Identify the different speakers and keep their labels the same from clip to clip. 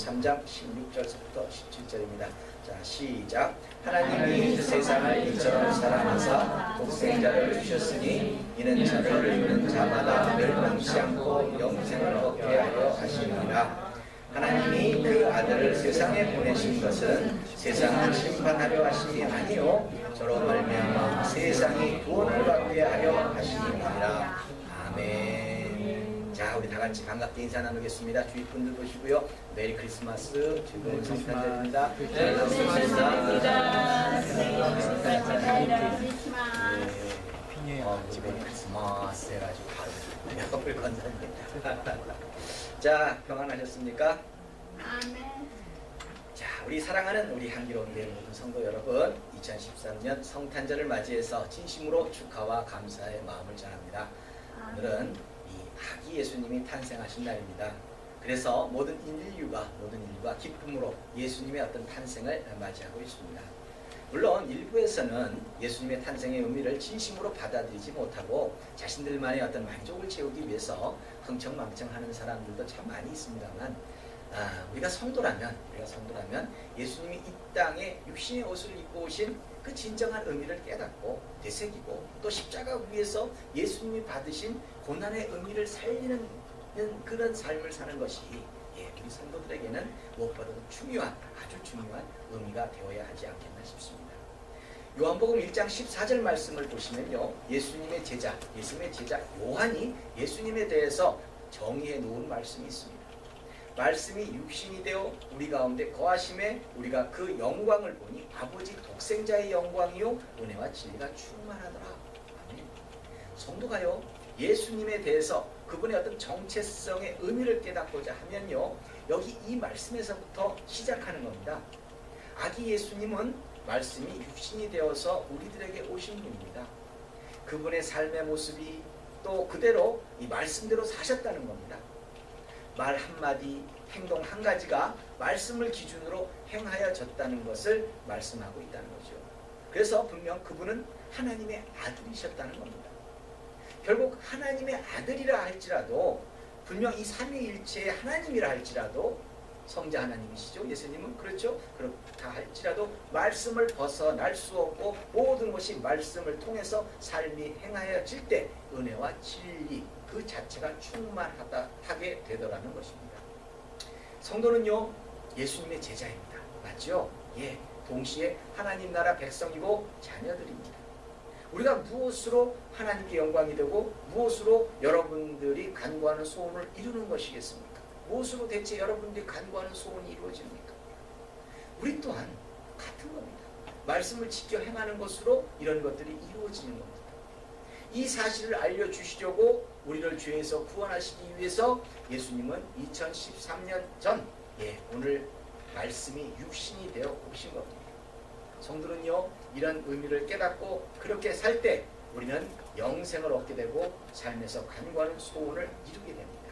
Speaker 1: 3장 16절부터 17절입니다. 자, 시작. 하나님이 세상을 이처럼 사랑하사 독생자를 주셨으니 이는 저를 믿는 자마다 멸망치 않고 영생을 얻게 하려 하시느니라. 하나님이 그 아들을 세상에 보내신 것은 세상을 심판하려 하심이 아니요 저로 말미암아 세상이 구원을 받게 하려 하심이니라. 아멘. 자, 우리 다 같이 반갑게 인사 나누겠습니다. 주위 분들 보시고요. 메리 크리스마스, 즐거운 성탄절입니다.
Speaker 2: 메리 크리스마스입니다.
Speaker 1: 메리 크리스마스 해가지고 바로 옆을 건너입니다. 자, 평안하셨습니까?
Speaker 2: 아멘.
Speaker 1: 자, 우리 사랑하는 우리 향기로운 교회 모든 성도 여러분, 2013년 성탄절을 맞이해서 진심으로 축하와 감사의 마음을 전합니다. 오늘은 이 아기 예수님이 탄생하신 날입니다. 그래서 모든 인류가 기쁨으로 예수님의 어떤 탄생을 맞이하고 있습니다. 물론 일부에서는 예수님의 탄생의 의미를 진심으로 받아들이지 못하고 자신들만의 어떤 만족을 채우기 위해서 흥청망청하는 사람들도 참 많이 있습니다만, 우리가 성도라면 예수님이 이 땅에 육신의 옷을 입고 오신 그 진정한 의미를 깨닫고 되새기고 또 십자가 위에서 예수님이 받으신 고난의 의미를 살리는 그런 삶을 사는 것이 우리 성도들에게는 무엇보다도 아주 중요한 의미가 되어야 하지 않겠나 싶습니다. 요한복음 1장 14절 말씀을 보시면요, 예수님의 제자 요한이 예수님에 대해서 정의해 놓은 말씀이 있습니다. 말씀이 육신이 되어 우리 가운데 거하심에 우리가 그 영광을 보니 아버지 독생자의 영광이요 은혜와 진리가 충만하더라. 아멘. 성도가요, 예수님에 대해서 그분의 어떤 정체성의 의미를 깨닫고자 하면요, 여기 이 말씀에서부터 시작하는 겁니다. 아기 예수님은 말씀이 육신이 되어서 우리들에게 오신 분입니다. 그분의 삶의 모습이 또 그대로 이 말씀대로 사셨다는 겁니다. 말 한마디, 행동 한 가지가 말씀을 기준으로 행하여졌다는 것을 말씀하고 있다는 거죠. 그래서 분명 그분은 하나님의 아들이셨다는 겁니다. 결국 하나님의 아들이라 할지라도, 분명 이 삼위일체의 하나님이라 할지라도, 성자 하나님이시죠. 예수님은 그렇죠. 그렇다 할지라도 말씀을 벗어날 수 없고 모든 것이 말씀을 통해서 삶이 행하여질 때 은혜와 진리 그 자체가 충만하게 되더라는 것입니다. 성도는요, 예수님의 제자입니다. 맞죠? 예, 동시에 하나님 나라 백성이고 자녀들입니다. 우리가 무엇으로 하나님께 영광이 되고 무엇으로 여러분들이 간구하는 소원을 이루는 것이겠습니까? 무엇으로 대체 여러분들이 간구하는 소원이 이루어집니까? 우리 또한 같은 겁니다. 말씀을 지켜 행하는 것으로 이런 것들이 이루어지는 겁니다. 이 사실을 알려주시려고 우리를 죄에서 구원하시기 위해서 예수님은 2013년 전 오늘 말씀이 육신이 되어 오신 겁니다. 성도는요, 이런 의미를 깨닫고 그렇게 살 때 우리는 영생을 얻게 되고 삶에서 간구하는 소원을 이루게 됩니다.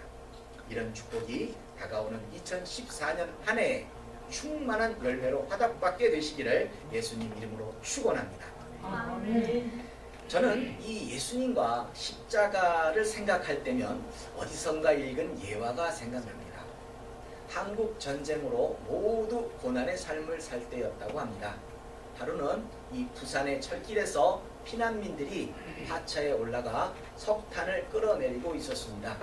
Speaker 1: 이런 축복이 다가오는 2014년 한 해에 충만한 열매로 화답받게 되시기를 예수님 이름으로 축원합니다.
Speaker 2: 아멘.
Speaker 1: 저는 이 예수님과 십자가를 생각할 때면 어디선가 읽은 예화가 생각납니다. 한국 전쟁으로 모두 고난의 삶을 살 때였다고 합니다. 하루는 이 부산의 철길에서 피난민들이 하차에 올라가 석탄을 끌어내리고 있었습니다.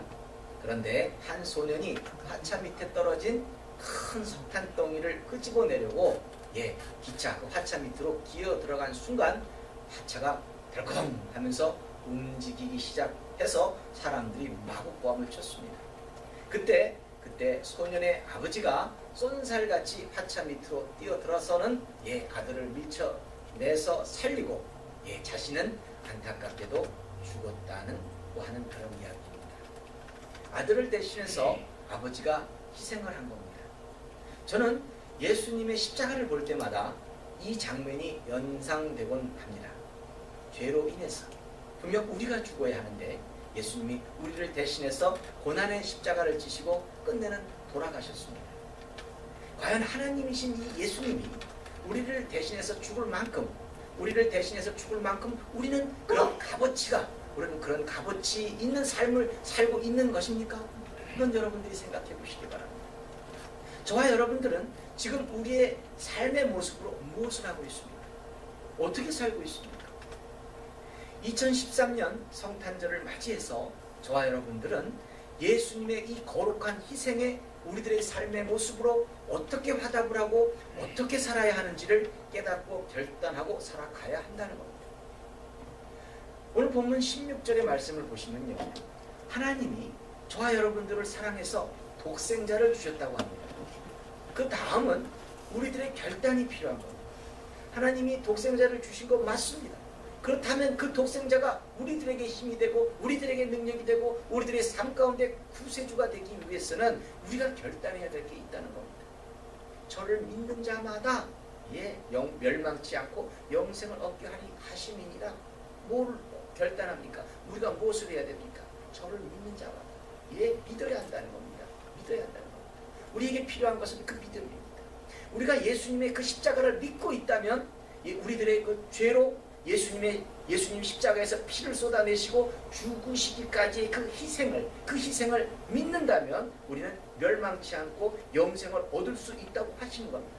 Speaker 1: 그런데 한 소년이 하차 밑에 떨어진 큰 석탄 덩이를 끄집어내려고 기차 그 하차 밑으로 기어 들어간 순간 하차가 덜컹 하면서 움직이기 시작해서 사람들이 마구보암을 쳤습니다. 그때 소년의 아버지가 쏜살같이 하차 밑으로 뛰어들어서는 아들을 밀쳐내서 살리고 자신은 안타깝게도 죽었다는 하는 그런 이야기입니다. 아들을 대신해서 아버지가 희생을 한 겁니다. 저는 예수님의 십자가를 볼 때마다 이 장면이 연상되곤 합니다. 죄로 인해서 분명 우리가 죽어야 하는데 예수님이 우리를 대신해서 고난의 십자가를 지시고 끝내는 돌아가셨습니다. 과연 하나님이신 이 예수님이 우리를 대신해서 죽을 만큼 우리는 그런 값어치 있는 삶을 살고 있는 것입니까? 이건 여러분들이 생각해 보시기 바랍니다. 저와 여러분들은 지금 우리의 삶의 모습으로 무엇을 하고 있습니까? 어떻게 살고 있습니까? 2013년 성탄절을 맞이해서 저와 여러분들은 예수님의 이 거룩한 희생에 우리들의 삶의 모습으로 어떻게 화답을 하고 어떻게 살아야 하는지를 깨닫고 결단하고 살아가야 한다는 겁니다. 오늘 본문 16절의 말씀을 보시면요, 하나님이 저와 여러분들을 사랑해서 독생자를 주셨다고 합니다. 그 다음은 우리들의 결단이 필요한 겁니다. 하나님이 독생자를 주신 거 맞습니다. 그렇다면 그 독생자가 우리들에게 힘이 되고 우리들에게 능력이 되고 우리들의 삶 가운데 구세주가 되기 위해서는 우리가 결단해야 될 게 있다는 겁니다. 저를 믿는 자마다 멸망치 않고 영생을 얻게 하리 하심이니라. 뭘 결단합니까? 우리가 무엇을 해야 됩니까? 저를 믿는 자마다 믿어야 한다는 겁니다. 믿어야 한다는 겁니다. 우리에게 필요한 것은 그 믿음입니다. 우리가 예수님의 그 십자가를 믿고 있다면 우리들의 그 죄로 예수님 십자가에서 피를 쏟아내시고 죽으시기까지의 그 희생을 믿는다면 우리는 멸망치 않고 영생을 얻을 수 있다고 하시는 겁니다.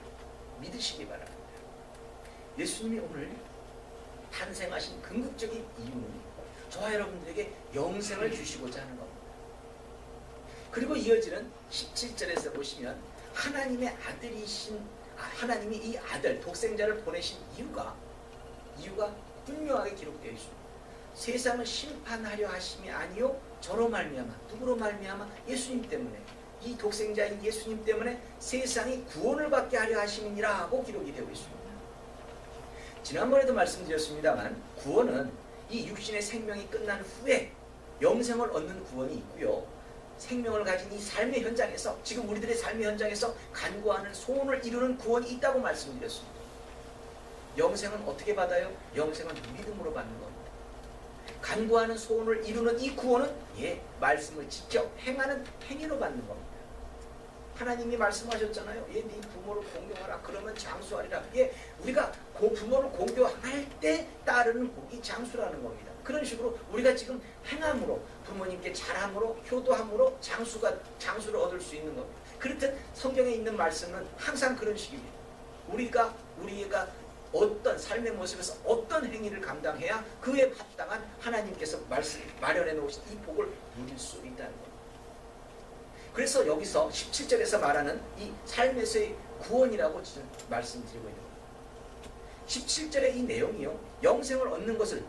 Speaker 1: 믿으시기 바랍니다. 예수님이 오늘 탄생하신 궁극적인 이유는 저와 여러분들에게 영생을 주시고자 하는 겁니다. 그리고 이어지는 17절에서 보시면 하나님의 하나님이 이 아들 독생자를 보내신 이유가 분명하게 기록되어 있습니다. 세상을 심판하려 하심이 아니요 저로 말미암아, 누구로 말미암아? 예수님 때문에, 이 독생자인 예수님 때문에 세상이 구원을 받게 하려 하심이니라 하고 기록이 되고 있습니다. 지난번에도 말씀드렸습니다만 구원은 이 육신의 생명이 끝난 후에 영생을 얻는 구원이 있고요, 생명을 가진 이 삶의 현장에서, 지금 우리들의 삶의 현장에서 간구하는 소원을 이루는 구원이 있다고 말씀드렸습니다. 영생은 어떻게 받아요? 영생은 믿음으로 받는 겁니다. 간구하는 소원을 이루는 이 구원은 말씀을 지켜 행하는 행위로 받는 겁니다. 하나님이 말씀하셨잖아요. 네 부모를 공경하라. 그러면 장수하리라. 우리가 그 부모를 공경할 때 따르는 복이 장수라는 겁니다. 그런 식으로 우리가 지금 행함으로, 부모님께 잘함으로, 효도함으로 장수를 얻을 수 있는 겁니다. 그렇듯 성경에 있는 말씀은 항상 그런 식입니다. 우리가 어떤 삶의 모습에서 어떤 행위를 감당해야 그에 합당한 하나님께서 마련해 놓으신 이 복을 누릴 수 있다는 겁니다. 그래서 여기서 17절에서 말하는 이 삶에서의 구원이라고 지금 말씀드리고 있는 겁니다. 17절의 이 내용이요, 영생을 얻는 것을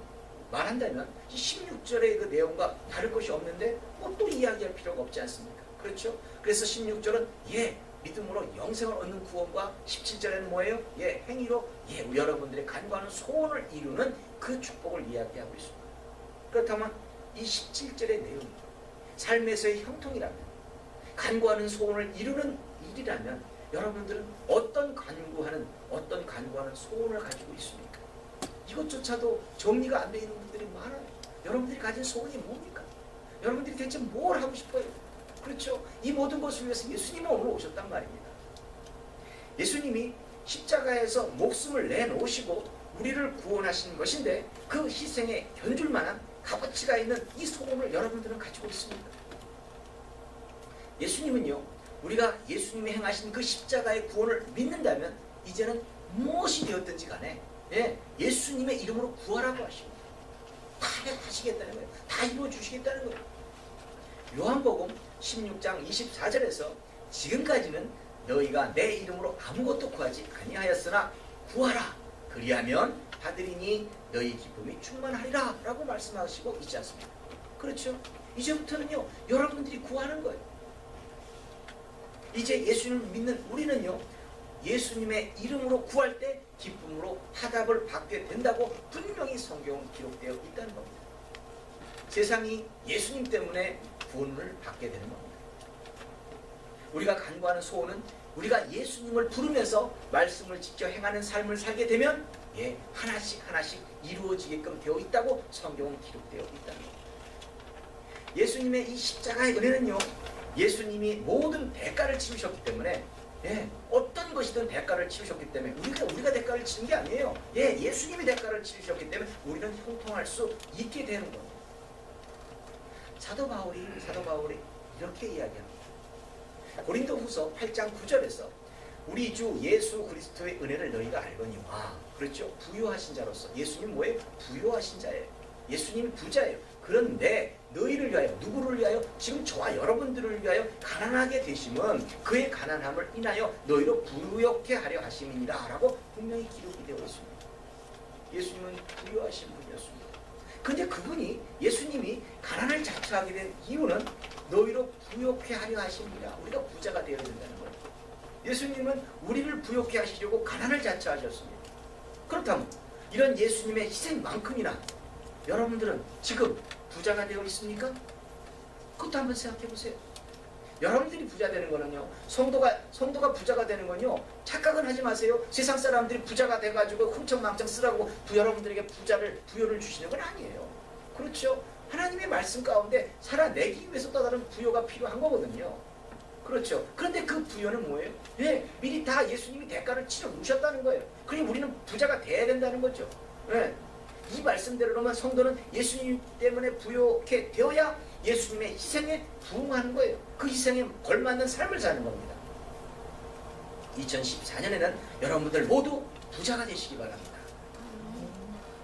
Speaker 1: 말한다면 16절의 그 내용과 다를 것이 없는데 또 이야기할 필요가 없지 않습니까? 그렇죠? 그래서 16절은 믿음으로 영생을 얻는 구원과 17절에는 뭐예요? 행위로 여러분들의 간구하는 소원을 이루는 그 축복을 이야기하고 있습니다. 그렇다면 이 17절의 내용이 삶에서의 형통이라면, 간구하는 소원을 이루는 일이라면 여러분들은 어떤 간구하는 소원을 가지고 있습니까? 이것조차도 정리가 안 되어 있는 분들이 많아요. 여러분들이 가진 소원이 뭡니까? 여러분들이 대체 뭘 하고 싶어요? 그렇죠? 이 모든 것을 위해서 예수님은 오늘 오셨단 말입니다. 예수님이 십자가에서 목숨을 내놓으시고 우리를 구원하신 것인데 그 희생에 견줄 만한 값어치가 있는 이 소원을 여러분들은 가지고 있습니다. 예수님은요, 우리가 예수님이 행하신 그 십자가의 구원을 믿는다면 이제는 무엇이 되었든지 간에 예수님의 이름으로 구하라고 하십니다. 다 하시겠다는 거예요. 다 이루어주시겠다는 거예요. 요한복음 16장 24절에서 지금까지는 너희가 내 이름으로 아무것도 구하지 아니하였으나 구하라. 그리하면 받으리니 너희 기쁨이 충만하리라 라고 말씀하시고 있지 않습니까? 그렇죠? 이제부터는요, 여러분들이 구하는 거예요. 이제 예수님을 믿는 우리는요, 예수님의 이름으로 구할 때 기쁨으로 화답을 받게 된다고 분명히 성경은 기록되어 있다는 겁니다. 세상이 예수님 때문에 구원을 받게 되는 겁니다. 우리가 간구하는 소원은 우리가 예수님을 부르면서 말씀을 지켜 행하는 삶을 살게 되면 하나씩 이루어지게끔 되어 있다고 성경은 기록되어 있다는 겁니다. 예수님의 이 십자가의 은혜는요, 예수님이 모든 대가를 치르셨기 때문에 어떤 것이든 대가를 치르셨기 때문에 우리가 대가를 치는 게 아니에요. 예수님이 대가를 치르셨기 때문에 우리는 형통할 수 있게 되는 겁니다. 사도 바울이 이렇게 이야기합니다. 고린도후서 8장 9절에서 우리 주 예수 그리스도의 은혜를 너희가 알거니와, 그렇죠? 부유하신 자로서. 예수님 뭐예요? 부유하신 자예요. 예수님이 부자예요. 그런데 너희를 위하여, 누구를 위하여? 지금 저와 여러분들을 위하여 가난하게 되심은 그의 가난함을 인하여 너희로 부유케 하려 하심이니라 라고 분명히 기록이 되어 있습니다. 예수님은 부유하신 분이었습니다. 근데 그분이, 예수님이 가난을 자처하게 된 이유는 너희로 부유케 하려 하십니다. 우리가 부자가 되어야 된다는 거예요. 예수님은 우리를 부유케 하시려고 가난을 자처하셨습니다. 그렇다면 이런 예수님의 희생만큼이나 여러분들은 지금 부자가 되어 있습니까? 그것도 한번 생각해 보세요. 여러분들이 부자 되는 거는요, 성도가 부자가 되는 건요, 착각은 하지 마세요. 세상 사람들이 부자가 돼가지고 흥청망청 쓰라고 여러분들에게 부여를 주시는 건 아니에요. 그렇죠? 하나님의 말씀 가운데 살아내기 위해서 또 다른 부여가 필요한 거거든요. 그렇죠? 그런데 그 부여는 뭐예요? 예, 미리 다 예수님이 대가를 치러 놓으셨다는 거예요. 그러니 우리는 부자가 돼야 된다는 거죠. 예. 이 말씀대로만 성도는 예수님 때문에 부유케 되어야 예수님의 희생에 부응하는 거예요. 그 희생에 걸맞는 삶을 사는 겁니다. 2014년에는 여러분들 모두 부자가 되시기 바랍니다.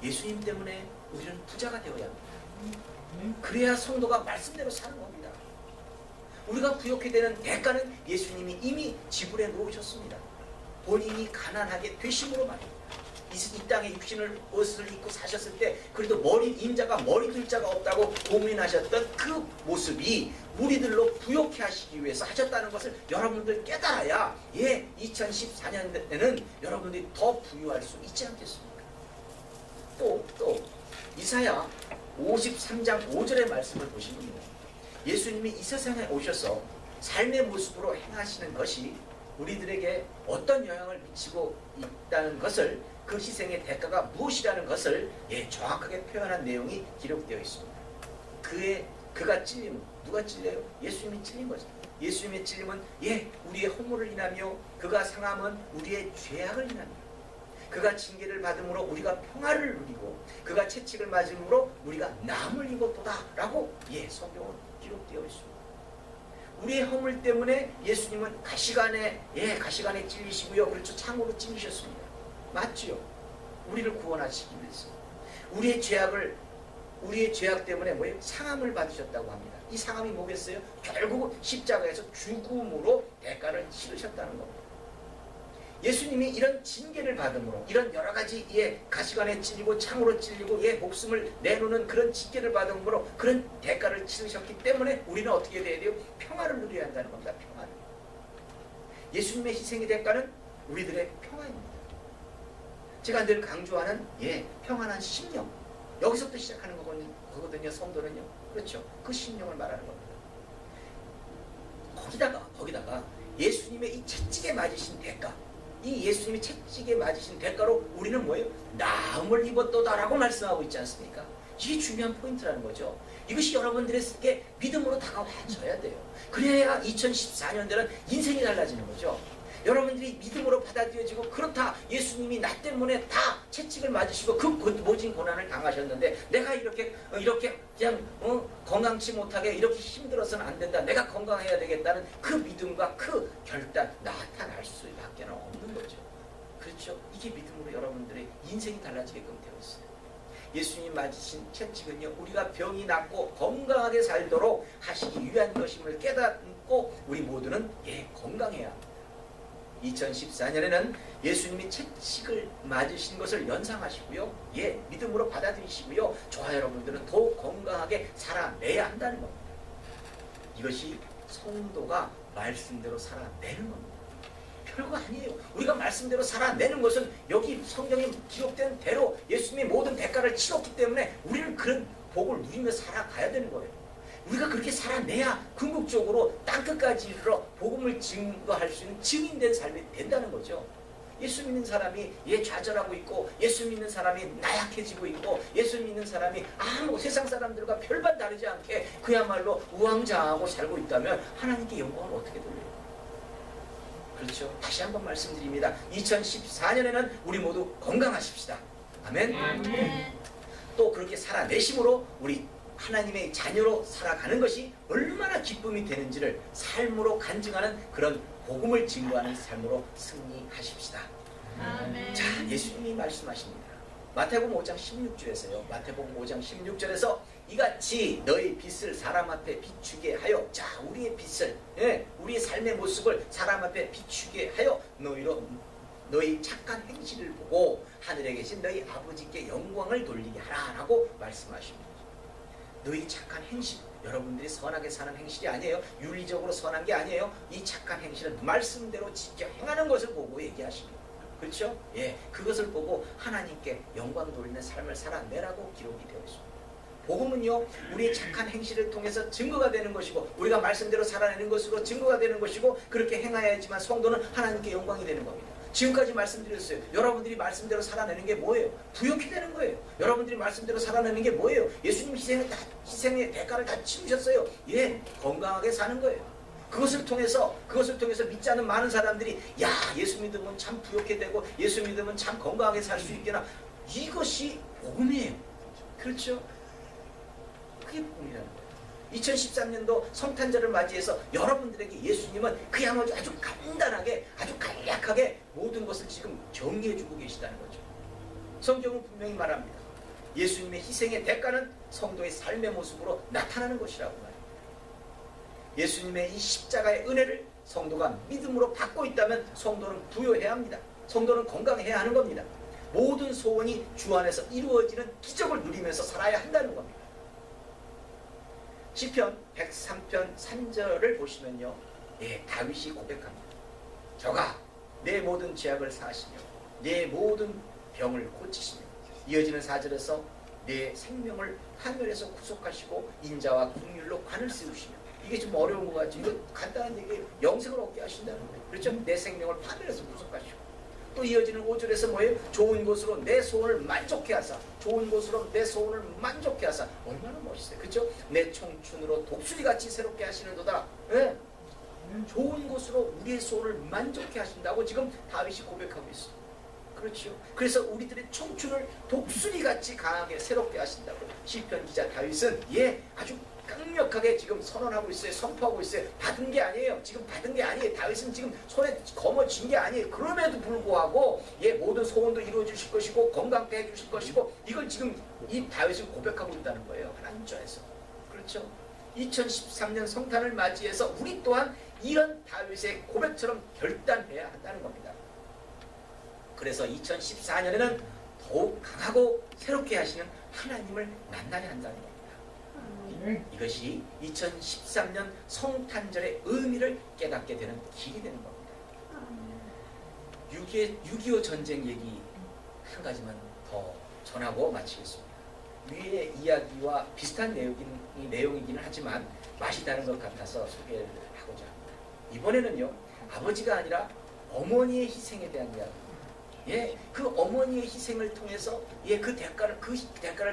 Speaker 1: 예수님 때문에 우리는 부자가 되어야 합니다. 그래야 성도가 말씀대로 사는 겁니다. 우리가 부유케 되는 대가는 예수님이 이미 지불해 놓으셨습니다. 본인이 가난하게 되심으로 말입니다. 이 땅에 육신을 옷을 입고 사셨을 때 그래도 인자가 머리 들 자가 없다고 고민하셨던 그 모습이 우리들로 부욕케 하시기 위해서 하셨다는 것을 여러분들 깨달아야 2014년에는 여러분들이 더 부유할 수 있지 않겠습니까? 또 이사야 53장 5절의 말씀을 보시면요, 예수님이 이 세상에 오셔서 삶의 모습으로 행하시는 것이 우리들에게 어떤 영향을 미치고 있다는 것을, 그 희생의 대가가 무엇이라는 것을 정확하게 표현한 내용이 기록되어 있습니다. 그가 찔림은 누가 찔려요? 예수님이 찔린 거죠. 예수님의 찔림은 우리의 허물을 인하며, 그가 상함은 우리의 죄악을 인하며, 그가 징계를 받음으로 우리가 평화를 누리고 그가 채찍을 맞음으로 우리가 남을 입었도다 라고 성경은 기록되어 있습니다. 우리의 허물 때문에 예수님은 가시관에 찔리시고요. 그렇죠. 창으로 찔리셨습니다. 맞지요? 우리를 구원하시기 위해서. 우리의 죄악 때문에 상함을 받으셨다고 합니다. 이 상함이 뭐겠어요? 결국 십자가에서 죽음으로 대가를 치르셨다는 겁니다. 예수님이 이런 징계를 받음으로, 이런 여러 가지 가시관에 찔리고 창으로 찔리고 목숨을 내놓는 그런 징계를 받음으로 그런 대가를 치르셨기 때문에 우리는 어떻게 돼야 돼요? 평화를 누려야 한다는 겁니다. 평화를. 예수님의 희생의 대가는 우리들의 평화입니다. 제가 늘 강조하는 평안한 심령, 여기서부터 시작하는 거거든요. 성도는요. 그렇죠. 그 심령을 말하는 겁니다. 거기다가 예수님의 이 채찍에 맞으신 대가, 이 예수님이 채찍에 맞으신 대가로 우리는 뭐예요? 나음을 입었도다라고 말씀하고 있지 않습니까? 이게 중요한 포인트라는 거죠. 이것이 여러분들에게 믿음으로 다가와줘야 돼요. 그래야 2014년대는 인생이 달라지는 거죠. 여러분들이 믿음으로 받아들여지고, 그렇다, 예수님이 나 때문에 다 채찍을 맞으시고 그 모진 고난을 당하셨는데 내가 이렇게 그냥 건강치 못하게 이렇게 힘들어서는 안 된다, 내가 건강해야 되겠다는 그 믿음과 그 결단 나타날 수밖에 없는 거죠. 그렇죠? 이게 믿음으로 여러분들의 인생이 달라지게끔 되어 있어요. 예수님 맞으신 채찍은요, 우리가 병이 낫고 건강하게 살도록 하시기 위한 것임을 깨닫고 우리 모두는 건강해야 합니다. 2014년에는 예수님이 채찍을 맞으신 것을 연상하시고요, 믿음으로 받아들이시고요, 저와 여러분들은 더욱 건강하게 살아내야 한다는 겁니다. 이것이 성도가 말씀대로 살아내는 겁니다. 별거 아니에요. 우리가 말씀대로 살아내는 것은 여기 성경에 기록된 대로 예수님이 모든 대가를 치렀기 때문에 우리는 그런 복을 누리며 살아가야 되는 거예요. 우리가 그렇게 살아내야 궁극적으로 땅끝까지 이르러 복음을 증거할 수 있는 증인된 삶이 된다는 거죠. 예수 믿는 사람이 좌절하고 있고, 예수 믿는 사람이 나약해지고 있고, 예수 믿는 사람이 세상 사람들과 별반 다르지 않게 그야말로 우왕좌왕하고 살고 있다면 하나님께 영광을 어떻게 돌려요? 그렇죠. 다시 한번 말씀드립니다. 2014년에는 우리 모두 건강하십시다. 아멘. 또 그렇게 살아내심으로 우리 하나님의 자녀로 살아가는 것이 얼마나 기쁨이 되는지를 삶으로 간증하는 그런 복음을 증거하는 삶으로 승리하십시다.
Speaker 2: 아멘.
Speaker 1: 자, 예수님이 말씀하십니다. 마태복음 5장 16절에서요. 마태복음 5장 16절에서 이같이 너희 빛을 사람 앞에 비추게 하여, 자, 우리의 빛을, 우리의 삶의 모습을 사람 앞에 비추게 하여 너희 착한 행실을 보고 하늘에 계신 너희 아버지께 영광을 돌리게 하라라고 말씀하십니다. 너희 착한 행실, 여러분들이 선하게 사는 행실이 아니에요. 윤리적으로 선한 게 아니에요. 이 착한 행실은 말씀대로 지켜 행하는 것을 보고 얘기하십니다. 그렇죠? 예, 그것을 보고 하나님께 영광 돌리는 삶을 살아내라고 기록이 되어 있습니다. 복음은요, 우리의 착한 행실을 통해서 증거가 되는 것이고, 우리가 말씀대로 살아내는 것으로 증거가 되는 것이고, 그렇게 행하야지만 성도는 하나님께 영광이 되는 겁니다. 지금까지 말씀드렸어요. 여러분들이 말씀대로 살아내는 게 뭐예요? 부욕이 되는 거예요. 여러분들이 말씀대로 살아내는 게 뭐예요? 예수님 희생의 대가를 다 치르셨어요. 예, 건강하게 사는 거예요. 그것을 통해서 믿지 않는 많은 사람들이, 야, 예수 믿으면 참 부욕해 되고 예수 믿으면 참 건강하게 살 수 있겠나. 이것이 복음이에요. 그렇죠? 그게 복음이라는 거예요. 2013년도 성탄절을 맞이해서 여러분들에게 예수님은 그야말로 아주 간단하게, 아주 간략하게 모든 것을 지금 정리해주고 계시다는 거죠. 성경은 분명히 말합니다. 예수님의 희생의 대가는 성도의 삶의 모습으로 나타나는 것이라고 말합니다. 예수님의 이 십자가의 은혜를 성도가 믿음으로 받고 있다면 성도는 부요해야 합니다. 성도는 건강해야 하는 겁니다. 모든 소원이 주 안에서 이루어지는 기적을 누리면서 살아야 한다는 겁니다. 시편 103편 3절을 보시면요, 예, 다윗이 고백합니다. 저가 내 모든 죄악을 사하시며 내 모든 병을 고치시며, 이어지는 4절에서 내 생명을 하늘에서 구속하시고 인자와 긍휼로 관을 세우시며. 이게 좀 어려운 것 같죠. 이거 간단한 얘기예요. 영생을 얻게 하신다는 거예요. 그렇죠? 내 생명을 하늘에서 구속하시고. 또 이어지는 5절에서 뭐예요? 좋은 곳으로 내 소원을 만족해 하사. 좋은 곳으로 내 소원을 만족해 하사. 얼마나 멋있어요. 그렇죠? 내 청춘으로 독수리같이 새롭게 하시는도다. 네. 좋은 곳으로 우리의 소원을 만족해 하신다고 지금 다윗이 고백하고 있어요. 그렇죠? 그래서 우리들의 청춘을 독수리같이 강하게 새롭게 하신다고 시편 기자 다윗은, 예, 아주 강력하게 지금 선언하고 있어요. 선포하고 있어요. 받은 게 아니에요. 지금 받은 게 아니에요. 다윗은 지금 손에 거머쥔 게 아니에요. 그럼에도 불구하고, 예, 모든 소원도 이루어 주실 것이고 건강케 해 주실 것이고, 이걸 지금 이 다윗은 고백하고 있다는 거예요. 하나님 전에서. 그렇죠? 2013년 성탄을 맞이해서 우리 또한 이런 다윗의 고백처럼 결단해야 한다는 겁니다. 그래서 2014년에는 더욱 강하고 새롭게 하시는 하나님을 만나야 한다는 겁니다. 이것이 2013년 성탄절의 의미를 깨닫게 되는 길이 되는 겁니다. 6.25 전쟁 얘기 한 가지만 더 전하고 마치겠습니다. 위의 이야기와 비슷한 내용이기는 하지만 맛이 다른 것 같아서 소개를 하고자 합니다. 이번에는요, 아버지가 아니라 어머니의 희생에 대한 이야기입니다. 예, 그 어머니의 희생을 통해서, 예, 그 대가를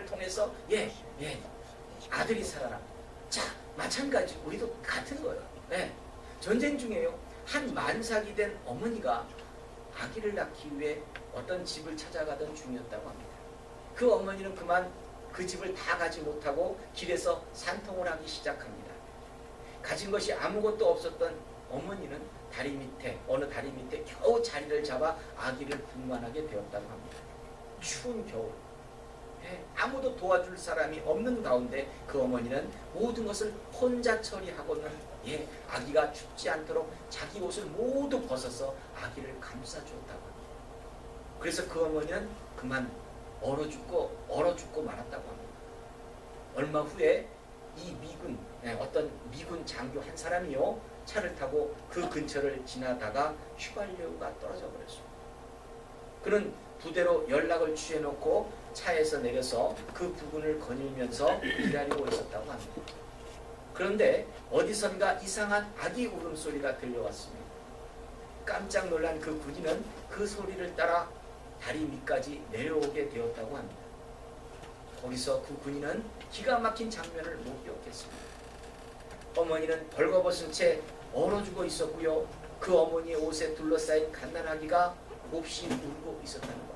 Speaker 1: 통해서, 예, 아들이 살아납니다. 자, 마찬가지 우리도 같은 거예요. 예, 전쟁 중에요, 한 만삭이 된 어머니가 아기를 낳기 위해 어떤 집을 찾아가던 중이었다고 합니다. 그 어머니는 그만 그 집을 다 가지 못하고 길에서 산통을 하기 시작합니다. 가진 것이 아무것도 없었던 어머니는 어느 다리 밑에 겨우 자리를 잡아 아기를 분만하게 되었다고 합니다. 추운 겨울, 아무도 도와줄 사람이 없는 가운데 그 어머니는 모든 것을 혼자 처리하고는, 아기가 춥지 않도록 자기 옷을 모두 벗어서 아기를 감싸주었다고 합니다. 그래서 그 어머니는 그만 얼어 죽고 말았다고 합니다. 얼마 후에 이 어떤 미군 장교 한 사람이요, 차를 타고 그 근처를 지나다가 휘발유가 떨어져 버렸습니다. 그는 부대로 연락을 취해놓고 차에서 내려서 그 부근을 거닐면서 기다리고 있었다고 합니다. 그런데 어디선가 이상한 아기 울음소리가 들려왔습니다. 깜짝 놀란 그 군인은 그 소리를 따라 다리 밑까지 내려오게 되었다고 합니다. 거기서 그 군인은 기가 막힌 장면을 목격했습니다. 어머니는 벌거벗은 채 얼어 죽어 있었고요, 그 어머니의 옷에 둘러싸인 갓난아기가 몹시 울고 있었다는 겁니다.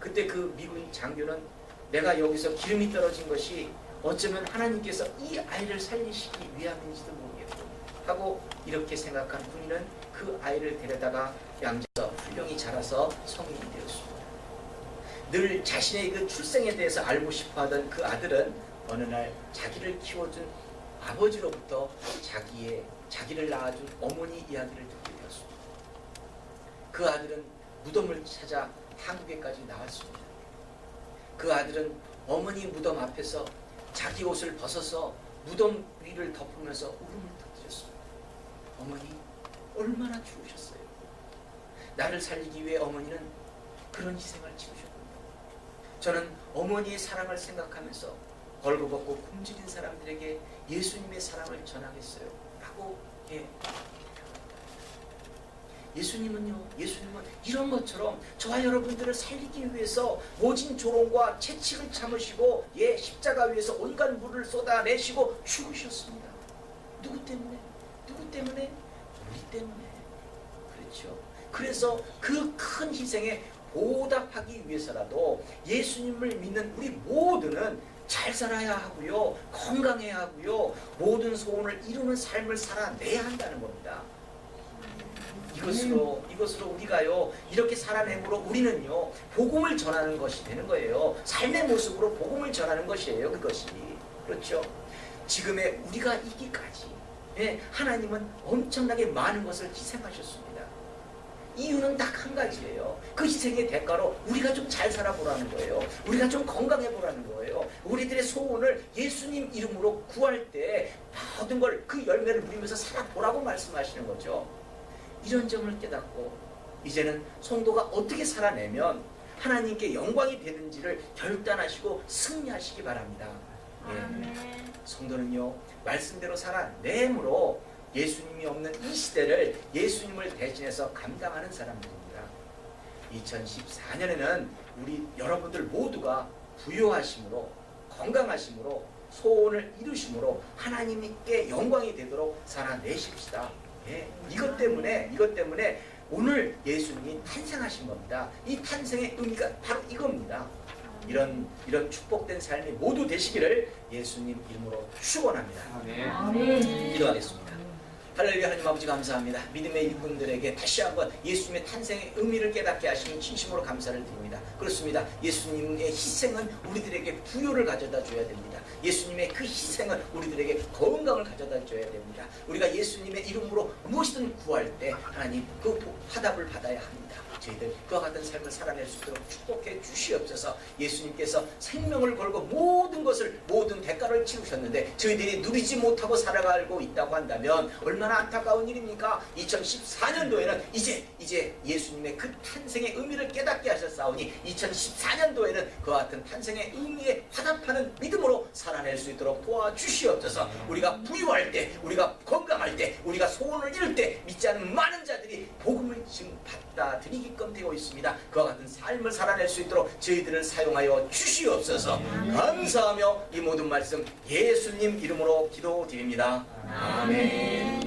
Speaker 1: 그때 그 미군 장교는 내가 여기서 기름이 떨어진 것이 어쩌면 하나님께서 이 아이를 살리시기 위함인지도 모르겠고 하고 이렇게 생각한 군인은 그 아이를 데려다가 양자서 훌륭히 자라서 성인이 되었습니다. 늘 자신의 그 출생에 대해서 알고 싶어하던 그 아들은 어느 날 자기를 키워준 아버지로부터 자기를 낳아준 어머니 이야기를 듣게 되었습니다. 그 아들은 무덤을 찾아 한국에까지 나왔습니다. 그 아들은 어머니 무덤 앞에서 자기 옷을 벗어서 무덤 위를 덮으면서 울음을 터뜨렸습니다. 어머니, 얼마나 추우셨어요. 나를 살리기 위해 어머니는 그런 희생을 치르셨군요. 저는 어머니의 사랑을 생각하면서 벌거벗고 굶주린 사람들에게 예수님의 사랑을 전하겠어요 라고 예수님은 이런 것처럼 저와 여러분들을 살리기 위해서 모진 조롱과 채찍을 참으시고 십자가 위에서 온갖 물을 쏟아내시고 죽으셨습니다. 누구 때문에? 우리 때문에. 그렇죠. 그래서 그 큰 희생에 보답하기 위해서라도 예수님을 믿는 우리 모두는 잘 살아야 하고요, 건강해야 하고요, 모든 소원을 이루는 삶을 살아내야 한다는 겁니다. 이것으로 우리가요 이렇게 살아내므로 우리는요 복음을 전하는 것이 되는 거예요. 삶의 모습으로 복음을 전하는 것이에요. 그것이 그렇죠. 지금의 우리가 이기까지 하나님은 엄청나게 많은 것을 희생하셨습니다. 이유는 딱 한 가지예요. 그 희생의 대가로 우리가 좀 잘 살아보라는 거예요. 우리가 좀 건강해보라는 거예요. 우리들의 소원을 예수님 이름으로 구할 때 모든 걸 그 열매를 누리면서 살아보라고 말씀하시는 거죠. 이런 점을 깨닫고 이제는 성도가 어떻게 살아내면 하나님께 영광이 되는지를 결단하시고 승리하시기 바랍니다. 성도는요 말씀대로 살아내므로 예수님이 없는 이 시대를 예수님을 대신해서 감당하는 사람들입니다. 2014년에는 우리 여러분들 모두가 부유하심으로 건강하심으로 소원을 이루심으로 하나님께 영광이 되도록 살아내십시다. 이것 때문에 오늘 예수님이 탄생하신 겁니다. 이 탄생의 의미가 바로 이겁니다. 이런 축복된 삶이 모두 되시기를 예수님 이름으로 축원합니다. 기도하겠습니다. 할렐루야. 하나님 아버지 감사합니다. 믿음의 일꾼들에게 다시 한번 예수님의 탄생의 의미를 깨닫게 하시니 진심으로 감사를 드립니다. 그렇습니다. 예수님의 희생은 우리들에게 부요를 가져다 줘야 됩니다. 예수님의 그 희생은 우리들에게 건강을 가져다 줘야 됩니다. 우리가 예수님의 이름으로 무엇이든 구할 때 하나님 그 화답을 받아야 합니다. 저희들 그와 같은 삶을 살아낼 수 있도록 축복해 주시옵소서. 예수님께서 생명을 걸고 모든 대가를 치르셨는데 저희들이 누리지 못하고 살아가고 있다고 한다면 얼마나 안타까운 일입니까? 2014년도에는 이제 예수님의 그 탄생의 의미를 깨닫게 하셨사오니 2014년도에는 그와 같은 탄생의 의미에 화답하는 믿음으로 살아낼 수 있도록 도와주시옵소서. 우리가 부유할 때, 우리가 건강할 때, 우리가 소원을 이룰 때 믿지 않는 많은 자들이 복음을 지금 받아들이게끔 되어 있습니다. 그와 같은 삶을 살아낼 수 있도록 저희들을 사용하여 주시옵소서. 감사하며 이 모든 말씀 예수님 이름으로 기도드립니다. 아멘.